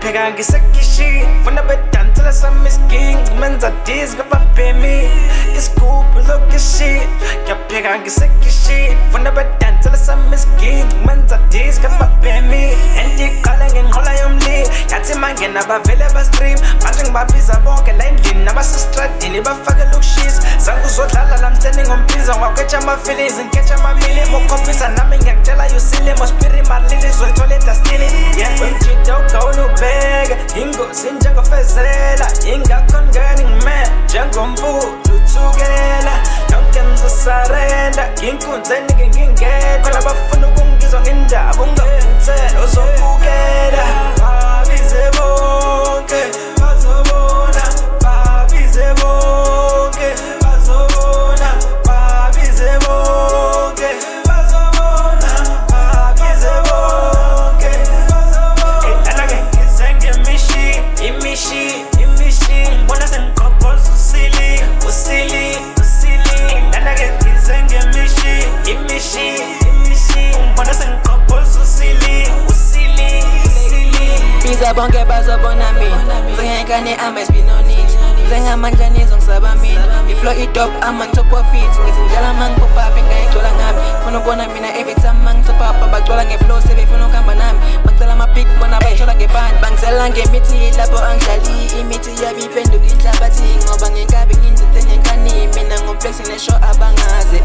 ngiyapheka ngisekishi funa bedansela samisking menza diz ngababhemi isigubhu lokishi ngiyapheka ngisekishi funa bedansela samisking menza diz ngababhemi endiqale ngenqola yomlilo yathi mangena bavele bastream manje ngibabiza bonke la endlini nabasestradini bafake lokushisa zange uzodlala la mtheni ngompiza ngwaketsha ama-feelings ngiketsha amamili mokhompisa nami ngiyakutshela yusile mospiri malili zoyithola edastini wemjida ugawula ubheke ingozi njengofezela ingakho ngeni ngime njengomfulu uthukela yonke ngizosarenda nginkunzeni ngingingekho labafuna ukungizwa ngendaba ungabenzela uzobukela babize bonke bazobona babize bonke bazobona babize bonke bazobona babize bonke endala-ke ngize ngemishi ngibona sengiqobhoza usili endala-ke ngize ngemishi ngibona sengiqobhoza usili biza bonke bazobona mina ngengane ama-spinonit njengamandla nizongisaba mina iflow idop ama-top of it ngithi njalo mangipopaphi ngayigcola ngami funa ubona mina every time mangitopapa bagcola ngeflow sebefuna ukuhamba nami bacela ama-big bona bayithola ngebani bangisela ngemithi lapho angidlali imithi yabi iphenduka inhlabathi ngoba ngenkabi ngindide ngenkani mina ngomflex nesho abangazi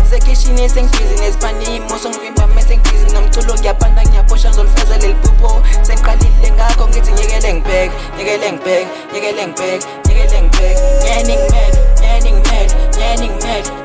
sekishini sengibhizi nespanimo songivimba mesengibhizi nomculo ngiyapanda ngiyaphosha ngizolifeza leli phupho sengiqalile ngakho ngithi nyekele ngibheke nyekele ngibheke nyekele ngibheke nyekele ngibheke nyeni ngimele